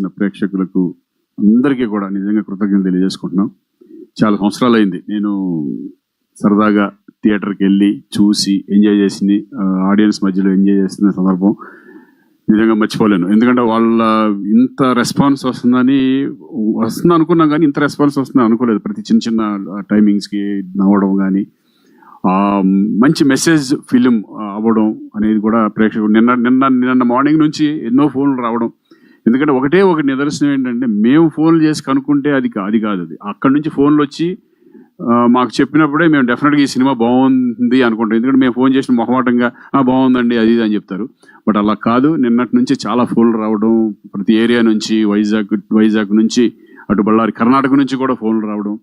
చేసిన ప్రేక్షకులకు అందరికీ కూడా నిజంగా కృతజ్ఞతలు తెలియజేసుకుంటున్నాం. చాలా సంవత్సరాలు అయింది నేను సరదాగా థియేటర్కి వెళ్ళి చూసి ఎంజాయ్ చేసింది, ఆడియన్స్ మధ్యలో ఎంజాయ్ చేసిన సందర్భం నిజంగా మర్చిపోలేను. ఎందుకంటే వాళ్ళ ఇంత రెస్పాన్స్ వస్తుంది అనుకున్నాం, కానీ ఇంత రెస్పాన్స్ వస్తుందని అనుకోలేదు. ప్రతి చిన్న చిన్న టైమింగ్స్కి నవ్వడం కానీ, మంచి మెసేజ్ ఫిలిం అవ్వడం అనేది కూడా ప్రేక్షకులు నిన్న మార్నింగ్ నుంచి ఎన్నో ఫోన్లు రావడం. ఎందుకంటే ఒక నిదర్శనం ఏంటంటే, మేము ఫోన్లు చేసి కనుక్కుంటే అది కాదు. అక్కడి నుంచి ఫోన్లు వచ్చి మాకు చెప్పినప్పుడే మేము డెఫినెట్గా ఈ సినిమా బాగుంది అనుకుంటాం. ఎందుకంటే మేము ఫోన్ చేసిన మొహమాటంగా బాగుందండి అది అని చెప్తారు. బట్ అలా కాదు, నిన్నటి నుంచి చాలా ఫోన్లు రావడం, ప్రతి ఏరియా నుంచి, వైజాగ్ నుంచి అటు బళ్ళారి, కర్ణాటక నుంచి కూడా ఫోన్లు రావడం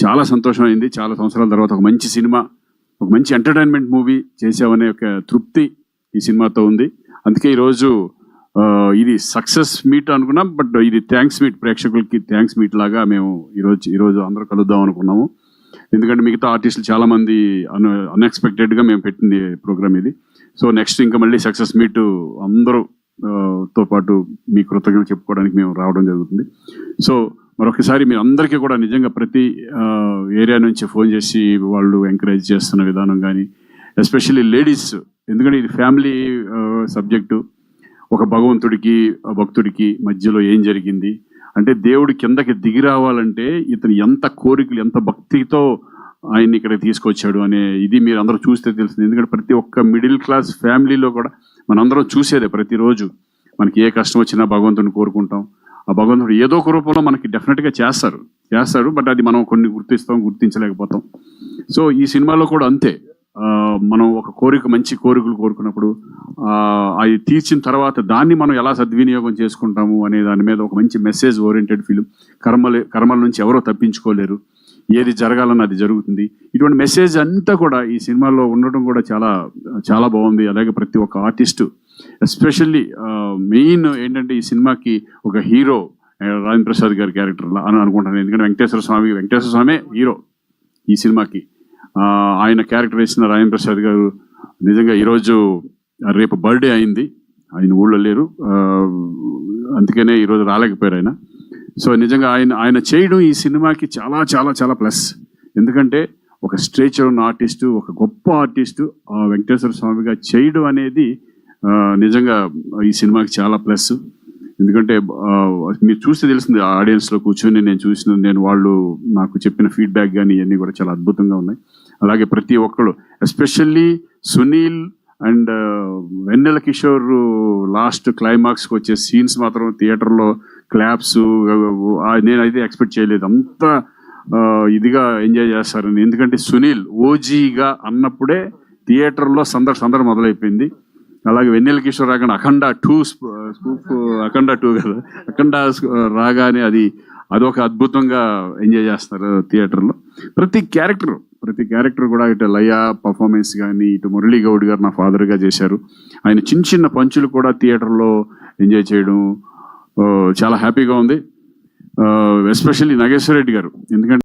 చాలా సంతోషం అయింది. చాలా సంవత్సరాల తర్వాత ఒక మంచి సినిమా, ఒక మంచి ఎంటర్టైన్మెంట్ మూవీ చేసామనే ఒక తృప్తి ఈ సినిమాతో ఉంది. అందుకే ఈరోజు ఇది సక్సెస్ మీట్ అనుకున్నాం, బట్ ఇది థ్యాంక్స్ మీట్, ప్రేక్షకులకి థ్యాంక్స్ మీట్ లాగా మేము ఈరోజు అందరూ కలుద్దాం అనుకున్నాము. ఎందుకంటే మిగతా ఆర్టిస్టులు చాలామంది అన్ఎక్స్పెక్టెడ్గా మేము పెట్టింది ప్రోగ్రామ్ ఇది. సో నెక్స్ట్ ఇంకా మళ్ళీ సక్సెస్ మీట్ అందరూతో పాటు మీ కృతజ్ఞతలు చెప్పుకోవడానికి మేము రావడం జరుగుతుంది. సో మరొకసారి మీ అందరికీ కూడా నిజంగా ప్రతి ఏరియా నుంచి ఫోన్ చేసి వాళ్ళు ఎంకరేజ్ చేస్తున్న విధానం కానీ, ఎస్పెషల్లీ లేడీస్, ఎందుకంటే ఇది ఫ్యామిలీ సబ్జెక్టు. ఒక భగవంతుడికి భక్తుడికి మధ్యలో ఏం జరిగింది అంటే, దేవుడి కిందకి దిగి రావాలంటే ఇతను ఎంత కోరికలు, ఎంత భక్తితో ఆయన్ని ఇక్కడ తీసుకొచ్చాడు అనే ఇది మీరు అందరూ చూస్తే తెలుస్తుంది. ఎందుకంటే ప్రతి ఒక్క మిడిల్ క్లాస్ ఫ్యామిలీలో కూడా మనందరం చూసేదే. ప్రతిరోజు మనకి ఏ కష్టం వచ్చినా భగవంతుడిని కోరుకుంటాం. ఆ భగవంతుడు ఏదో ఒక రూపంలో మనకి డెఫినెట్గా చేస్తాడు. బట్ అది మనం కొన్ని గుర్తించలేకపోతాం. సో ఈ సినిమాలో కూడా అంతే. మనం ఒక మంచి కోరికలు కోరుకున్నప్పుడు అది తీర్చిన తర్వాత దాన్ని మనం ఎలా సద్వినియోగం చేసుకుంటాము అనే దాని మీద ఒక మంచి మెసేజ్ ఓరియంటెడ్ ఫిలిం. కర్మల నుంచి ఎవరో తప్పించుకోలేరు, ఏది జరగాలన్న అది జరుగుతుంది. ఇటువంటి మెసేజ్ అంతా కూడా ఈ సినిమాలో ఉండటం కూడా చాలా చాలా బాగుంది. అలాగే ప్రతి ఒక్క ఆర్టిస్టు, ఎస్పెషల్లీ మెయిన్ ఏంటంటే ఈ సినిమాకి ఒక హీరో రాజేంద్ర ప్రసాద్ గారి క్యారెక్టర్ అని అనుకుంటాను. ఎందుకంటే వెంకటేశ్వర స్వామి హీరో ఈ సినిమాకి. ఆయన క్యారెక్టర్ వేసిన రాజేంద్ర ప్రసాద్ గారు నిజంగా ఈరోజు రేపు బర్త్డే అయింది, ఆయన ఊళ్ళో లేరు, అందుకనే ఈరోజు రాలేకపోయారు ఆయన. సో నిజంగా ఆయన చేయడం ఈ సినిమాకి చాలా చాలా చాలా ప్లస్. ఎందుకంటే ఒక స్ట్రేచర్ ఉన్న ఆర్టిస్టు, ఒక గొప్ప ఆర్టిస్టు వెంకటేశ్వర స్వామిగా చేయడం అనేది నిజంగా ఈ సినిమాకి చాలా ప్లస్. ఎందుకంటే మీరు చూస్తే తెలిసింది, ఆడియన్స్లో కూర్చొని నేను వాళ్ళు నాకు చెప్పిన ఫీడ్బ్యాక్ కానీ ఇవన్నీ కూడా చాలా అద్భుతంగా ఉన్నాయి. అలాగే ప్రతి ఒక్కరు, especially Sunil and Vennela Kishore last క్లైమాక్స్కి వచ్చే సీన్స్ మాత్రం థియేటర్లో క్లాప్స్ నేనైతే ఎక్స్పెక్ట్ చేయలేదు. అంత ఇదిగా ఎంజాయ్ చేస్తారని. ఎందుకంటే సునీల్ ఓజీగా అన్నప్పుడే థియేటర్లో సందడి మొదలైపోయింది. అలాగే వెన్నెల కిషోర్ రాగానే అఖండ 2 కదా, అఖండ రాగానే అదొక అద్భుతంగా ఎంజాయ్ చేస్తున్నారు థియేటర్లో. ప్రతి క్యారెక్టర్ కూడా ఇటు లయ పర్ఫార్మెన్స్ కానీ, ఇటు మురళీ గౌడ్ గారు నా ఫాదర్గా చేశారు. ఆయన చిన్న పంచులు కూడా థియేటర్లో ఎంజాయ్ చేయడం చాలా హ్యాపీగా ఉంది. ఎస్పెషల్లీ నాగేశ్వర రెడ్డి గారు, ఎందుకంటే